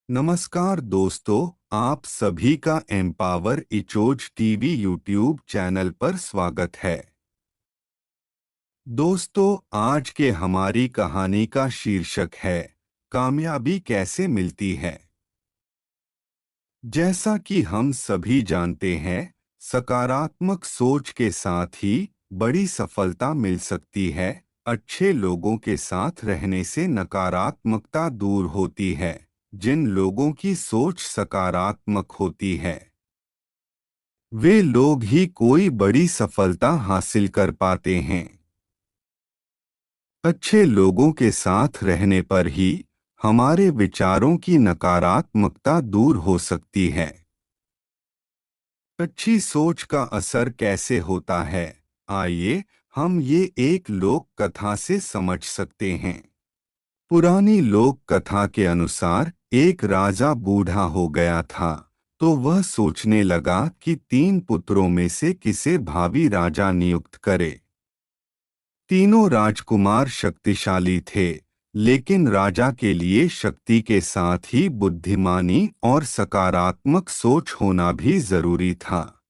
नमस्कार दोस्तों, आप सभी का एम्पावर इचोज टीवी यूट्यूब चैनल पर स्वागत है। दोस्तों, आज के हमारी कहानी का शीर्षक है कामयाबी कैसे मिलती है। जैसा कि हम सभी जानते हैं, सकारात्मक सोच के साथ ही बड़ी सफलता मिल सकती है। अच्छे लोगों के साथ रहने से नकारात्मकता दूर होती है। जिन लोगों की सोच सकारात्मक होती है, वे लोग ही कोई बड़ी सफलता हासिल कर पाते हैं। अच्छे लोगों के साथ रहने पर ही हमारे विचारों की नकारात्मकता दूर हो सकती है। अच्छी सोच का असर कैसे होता है, आइए हम ये एक लोक कथा से समझ सकते हैं। पुरानी लोक कथा के अनुसार एक राजा बूढ़ा हो गया था, तो वह सोचने लगा कि 3 पुत्रों में से किसे भावी राजा नियुक्त करे। तीनों राजकुमार शक्तिशाली थे, लेकिन राजा के लिए शक्ति के साथ ही बुद्धिमानी और सकारात्मक सोच होना भी जरूरी था।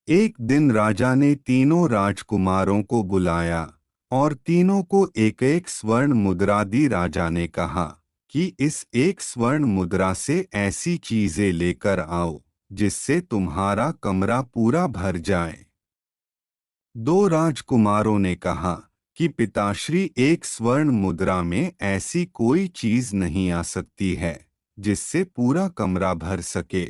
एक दिन राजा ने तीनों राजकुमारों को बुलाया और तीनों को एक एक स्वर्ण मुद्रा दी। राजा ने कहा कि इस एक स्वर्ण मुद्रा से ऐसी चीजें लेकर आओ जिससे तुम्हारा कमरा पूरा भर जाए। दो राजकुमारों ने कहा कि पिताश्री, एक स्वर्ण मुद्रा में ऐसी कोई चीज नहीं आ सकती है जिससे पूरा कमरा भर सके।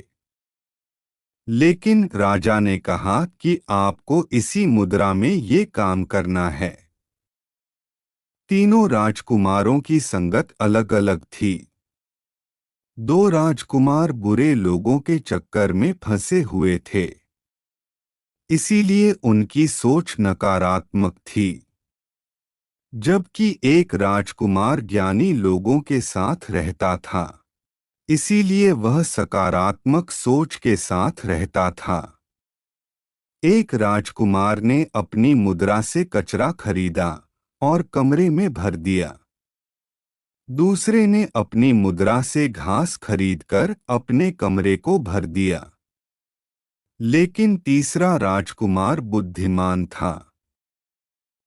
लेकिन राजा ने कहा कि आपको इसी मुद्रा में ये काम करना है। तीनों राजकुमारों की संगत अलग अलग थी। दो राजकुमार बुरे लोगों के चक्कर में फंसे हुए थे, इसीलिए उनकी सोच नकारात्मक थी। जबकि एक राजकुमार ज्ञानी लोगों के साथ रहता था, इसीलिए वह सकारात्मक सोच के साथ रहता था। एक राजकुमार ने अपनी मुद्रा से कचरा खरीदा और कमरे में भर दिया। दूसरे ने अपनी मुद्रा से घास खरीदकर अपने कमरे को भर दिया। लेकिन तीसरा राजकुमार बुद्धिमान था।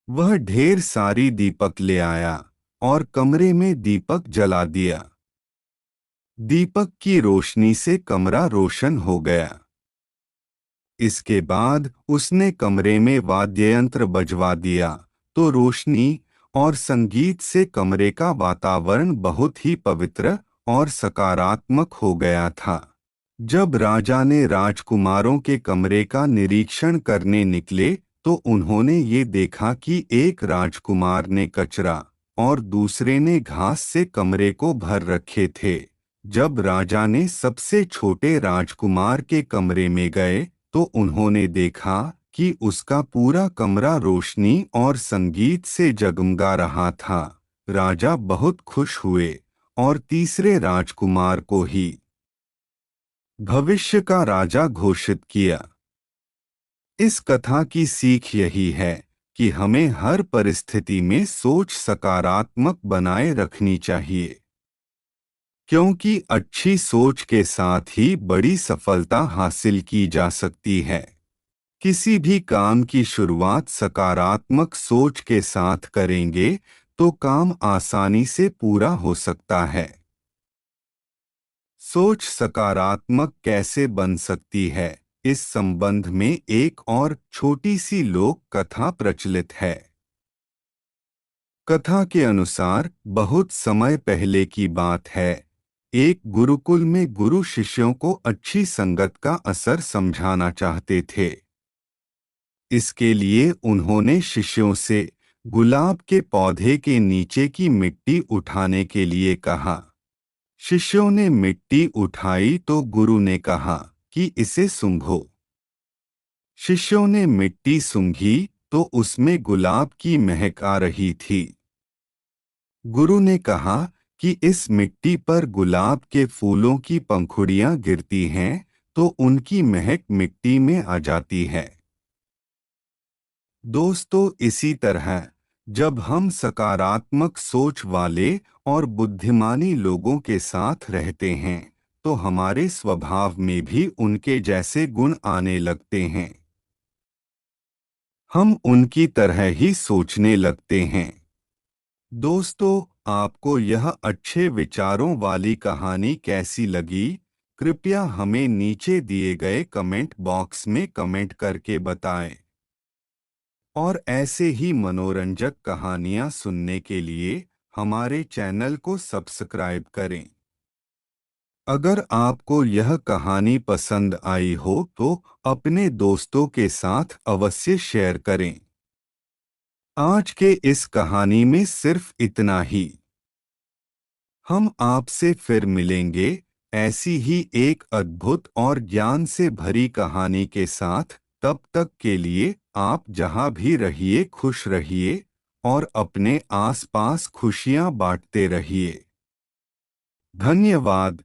वह ढेर सारी दीपक ले आया और कमरे में दीपक जला दिया। दीपक की रोशनी से कमरा रोशन हो गया। इसके बाद उसने कमरे में वाद्ययंत्र बजवा दिया, तो रोशनी और संगीत से कमरे का वातावरण बहुत ही पवित्र और सकारात्मक हो गया था। जब राजा ने राजकुमारों के कमरे का निरीक्षण करने निकले, तो उन्होंने ये देखा कि एक राजकुमार ने कचरा और दूसरे ने घास से कमरे को भर रखे थे। जब राजा ने सबसे छोटे राजकुमार के कमरे में गए, तो उन्होंने देखा कि उसका पूरा कमरा रोशनी और संगीत से जगमगा रहा था। राजा बहुत खुश हुए और तीसरे राजकुमार को ही भविष्य का राजा घोषित किया। इस कथा की सीख यही है कि हमें हर परिस्थिति में सोच सकारात्मक बनाए रखनी चाहिए, क्योंकि अच्छी सोच के साथ ही बड़ी सफलता हासिल की जा सकती है। किसी भी काम की शुरुआत सकारात्मक सोच के साथ करेंगे तो काम आसानी से पूरा हो सकता है। सोच सकारात्मक कैसे बन सकती है, इस संबंध में एक और छोटी सी लोक कथा प्रचलित है। कथा के अनुसार बहुत समय पहले की बात है। एक गुरुकुल में गुरु शिष्यों को अच्छी संगत का असर समझाना चाहते थे। इसके लिए उन्होंने शिष्यों से गुलाब के पौधे के नीचे की मिट्टी उठाने के लिए कहा। शिष्यों ने मिट्टी उठाई तो गुरु ने कहा कि इसे सूंघो। शिष्यों ने मिट्टी सूंघी तो उसमें गुलाब की महक आ रही थी। गुरु ने कहा कि इस मिट्टी पर गुलाब के फूलों की पंखुड़ियां गिरती हैं तो उनकी महक मिट्टी में आ जाती है। दोस्तों, इसी तरह जब हम सकारात्मक सोच वाले और बुद्धिमानी लोगों के साथ रहते हैं, तो हमारे स्वभाव में भी उनके जैसे गुण आने लगते हैं। हम उनकी तरह ही सोचने लगते हैं। दोस्तों, आपको यह अच्छे विचारों वाली कहानी कैसी लगी? कृपया हमें नीचे दिए गए कमेंट बॉक्स में कमेंट करके बताएं। और ऐसे ही मनोरंजक कहानियां सुनने के लिए हमारे चैनल को सब्सक्राइब करें। अगर आपको यह कहानी पसंद आई हो तो अपने दोस्तों के साथ अवश्य शेयर करें। आज के इस कहानी में सिर्फ इतना ही। हम आपसे फिर मिलेंगे ऐसी ही एक अद्भुत और ज्ञान से भरी कहानी के साथ। तब तक के लिए आप जहां भी रहिए खुश रहिए और अपने आसपास खुशियां बांटते रहिए। धन्यवाद।